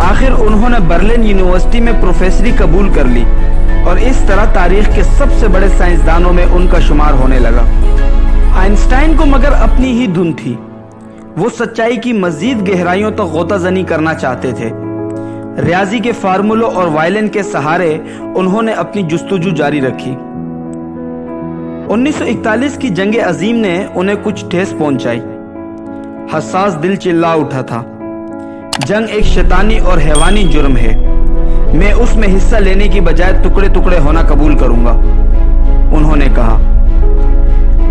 آخر انہوں نے برلن یونیورسٹی میں پروفیسری قبول کر لی اور اس طرح تاریخ کے سب سے بڑے سائنسدانوں میں ان کا شمار ہونے لگا۔ آئنسٹائن کو مگر اپنی ہی دھن تھی، وہ سچائی کی مزید گہرائیوں تک غوطہ زنی کرنا چاہتے تھے۔ ریاضی کے فارمولوں اور وائلن کے سہارے انہوں نے اپنی جستجو جاری رکھی۔ 1941 کی جنگ عظیم نے انہیں کچھ ٹھیس پہنچائی۔ حساس دل چلا اٹھا تھا، جنگ ایک شیطانی اور حیوانی جرم ہے، میں اس میں حصہ لینے کی بجائے ٹکڑے ٹکڑے ہونا قبول کروں گا، انہوں نے کہا۔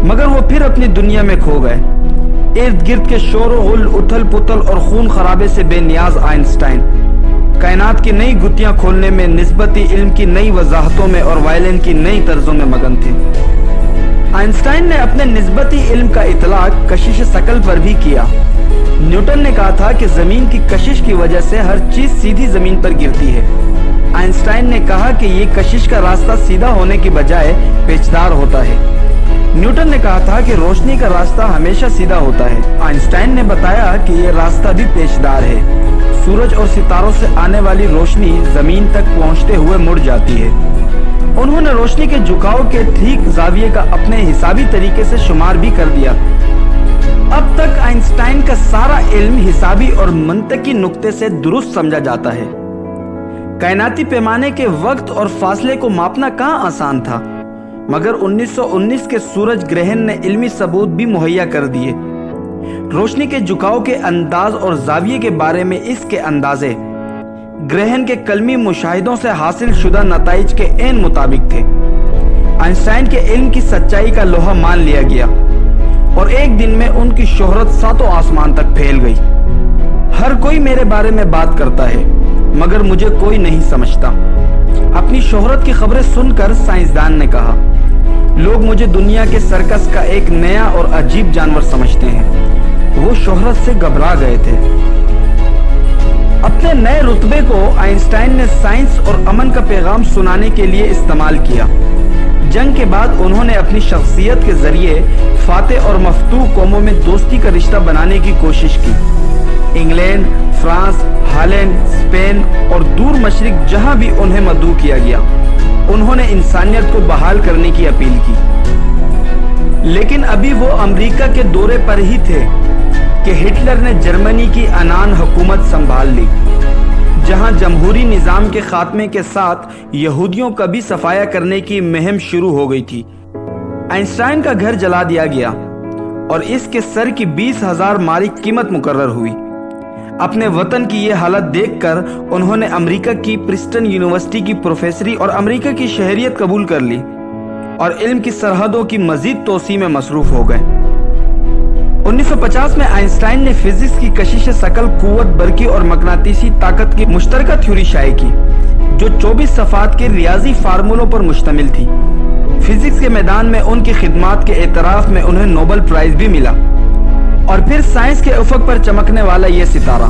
مگر وہ پھر اپنی دنیا میں کھو گئے۔ ارد گرد کے شور و غل، اتھل پتھل اور خون خرابے سے بے نیاز آئنسٹائن کائنات کی نئی گتھیاں کھولنے میں، نسبتی علم کی نئی وضاحتوں میں اور وائلن کی نئی طرزوں میں مگن تھے۔ آئنسٹائن نے اپنے نسبتی علم کا اطلاق کشش ثقل پر بھی کیا۔ نیوٹن نے کہا تھا کہ زمین کی کشش کی وجہ سے ہر چیز سیدھی زمین پر گرتی ہے۔ آئنسٹائن نے کہا کہ یہ کشش کا راستہ سیدھا ہونے کی بجائے پیچدار ہوتا ہے۔ نیوٹن نے کہا تھا کہ روشنی کا راستہ ہمیشہ سیدھا ہوتا ہے۔ آئنسٹائن نے بتایا کہ یہ راستہ بھی پیچدار ہے، سورج اور ستاروں سے آنے والی روشنی زمین تک پہنچتے ہوئے مڑ جاتی ہے۔ انہوں نے روشنی کے جھکاؤ کے ٹھیک زاویے کا اپنے حسابی طریقے سے شمار بھی کر دیا۔ اب تک آئنسٹائن کا سارا علم حسابی اور منطقی نقطے سے درست سمجھا جاتا ہے۔ کائناتی پیمانے کے وقت اور فاصلے کو ماپنا کہاں آسان تھا، مگر 1919 کے سورج گرہن نے علمی ثبوت بھی مہیا کر دیے۔ روشنی کے جھکاؤ کے انداز اور زاویے کے بارے میں اس کے اندازے گرہن کے کلمی مشاہدوں سے حاصل شدہ نتائج کے عین مطابق تھے۔ آئنسٹائن کے علم کی سچائی کا لوہا مان لیا گیا اور ایک دن میں ان کی شہرت ساتوں آسمان تک پھیل گئی۔ ہر کوئی میرے بارے میں بات کرتا ہے مگر مجھے کوئی نہیں سمجھتا۔ اپنی شہرت کی خبریں سن کر سائنسدان نے کہا، لوگ مجھے دنیا کے سرکس کا ایک نیا اور عجیب جانور سمجھتے ہیں۔ وہ شہرت سے گھبرا گئے تھے۔ اپنے نئے رتبے کو آئنسٹائن نے سائنس اور امن کا پیغام سنانے کے لیے استعمال کیا۔ جنگ کے بعد انہوں نے اپنی شخصیت کے ذریعے فاتح اور مفتوح قوموں میں دوستی کا رشتہ بنانے کی کوشش کی۔ انگلینڈ، فرانس، ہالینڈ، اسپین اور دور مشرق جہاں بھی انہیں مدعو کیا گیا، انہوں نے انسانیت کو بحال کرنے کی اپیل کی۔ لیکن ابھی وہ امریکہ کے دورے پر ہی تھے کہ ہٹلر نے جرمنی کی عنان حکومت سنبھال لی، جہاں جمہوری نظام کے خاتمے کے ساتھ یہودیوں کا بھی صفایا کرنے کی مہم شروع ہو گئی تھی۔ آئنسٹائن کا گھر جلا دیا گیا اور اس کے سر کی 20,000 مارک قیمت مقرر ہوئی۔ اپنے وطن کی یہ حالت دیکھ کر انہوں نے امریکہ کی پرسٹن یونیورسٹی کی پروفیسری اور امریکہ کی شہریت قبول کر لی اور علم کی سرحدوں کی مزید توسیع میں مصروف ہو گئے۔ 1950 میں آئنسٹائن نے فزکس کی کشش ثقل، قوت برقی اور مقناطیسی طاقت کی مشترکہ تھیوری شائع کی، جو 24 صفحات کے ریاضی فارمولوں پر مشتمل تھی۔ فزکس کے میدان میں ان کی خدمات کے اعتراف میں انہیں نوبل پرائز بھی ملا۔ اور پھر سائنس کے افق پر چمکنے والا یہ ستارہ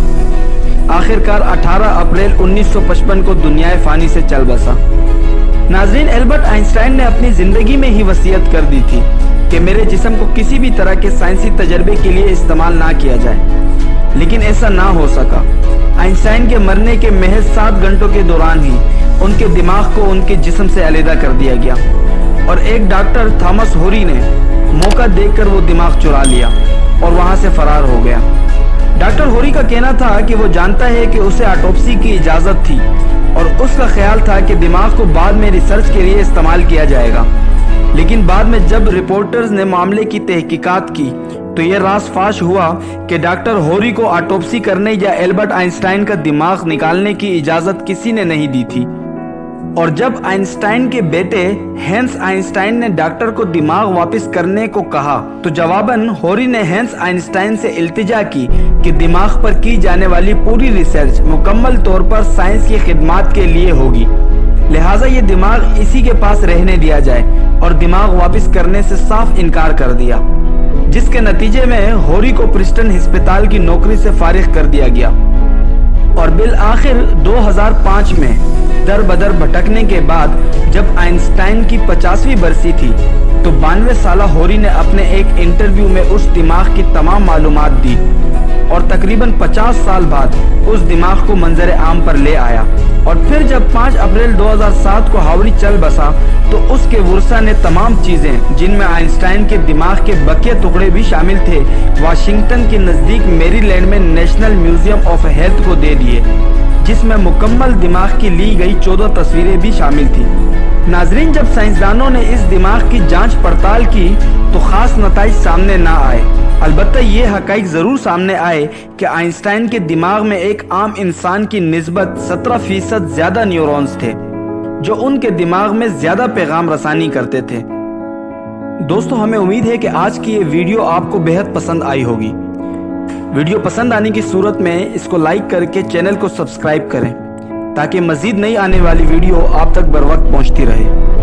آخرکار 18 اپریل 1955 کو دنیائے فانی سے چل بسا۔ ناظرین، البرٹ آئنسٹائن نے اپنی زندگی میں ہی وصیت کر دی تھی کہ میرے جسم کو کسی بھی طرح کے سائنسی تجربے کے لیے استعمال نہ کیا جائے، لیکن ایسا نہ ہو سکا۔ آئنسٹائن کے مرنے کے محض 7 گھنٹوں کے دوران ہی ان کے دماغ کو ان کے جسم سے علیحدہ کر دیا گیا اور ایک ڈاکٹر تھامس ہوری نے موقع دیکھ کر وہ دماغ چرا لیا اور وہاں سے فرار ہو گیا۔ ڈاکٹر ہوری کا کہنا تھا کہ وہ جانتا ہے کہ اسے آٹوپسی کی اجازت تھی اور اس کا خیال تھا کہ دماغ کو بعد میں ریسرچ کے لیے استعمال کیا جائے گا، لیکن بعد میں جب رپورٹرز نے معاملے کی تحقیقات کی تو یہ راز فاش ہوا کہ ڈاکٹر ہوری کو آٹوپسی کرنے یا البرٹ آئنسٹائن کا دماغ نکالنے کی اجازت کسی نے نہیں دی تھی۔ اور جب آئنسٹائن کے بیٹے ہینس آئنسٹائن نے ڈاکٹر کو دماغ واپس کرنے کو کہا تو جواباً ہوری نے ہینس آئنسٹائن سے التجا کی کہ دماغ پر کی جانے والی پوری ریسرچ مکمل طور پر سائنس کی خدمات کے لیے ہوگی، لہٰذا یہ دماغ اسی کے پاس رہنے دیا جائے، اور دماغ واپس کرنے سے صاف انکار کر دیا، جس کے نتیجے میں ہوری کو پرسٹن ہسپتال کی نوکری سے فارغ کر دیا گیا۔ اور بالآخر 2005 میں در بدر بھٹکنے کے بعد جب آئنسٹائن کی 50ویں برسی تھی تو 92 سالہ ہوری نے اپنے ایک انٹرویو میں اس دماغ کی تمام معلومات دی اور تقریباً 50 سال بعد اس دماغ کو منظر عام پر لے آیا، اور پھر جب 5 اپریل 2007 کو ہاوری چل بسا تو اس کے ورثہ نے تمام چیزیں، جن میں آئنسٹائن کے دماغ کے بقیہ ٹکڑے بھی شامل تھے، واشنگٹن کے نزدیک میری لینڈ میں نیشنل میوزیم آف ہیلتھ کو دے دیے، جس میں مکمل دماغ کی لی گئی 14 تصویریں بھی شامل تھیں۔ ناظرین، جب سائنسدانوں نے اس دماغ کی جانچ پڑتال کی تو خاص نتائج سامنے نہ آئے، البتہ یہ حقائق ضرور سامنے آئے کہ آئنسٹائن کے دماغ میں ایک عام انسان کی نسبت 17% زیادہ نیورونز تھے، جو ان کے دماغ میں زیادہ پیغام رسانی کرتے تھے۔ دوستو، ہمیں امید ہے کہ آج کی یہ ویڈیو آپ کو بہت پسند آئی ہوگی۔ ویڈیو پسند آنے کی صورت میں اس کو لائک کر کے چینل کو سبسکرائب کریں تاکہ مزید نئی آنے والی ویڈیو آپ تک بر وقت پہنچتی رہے۔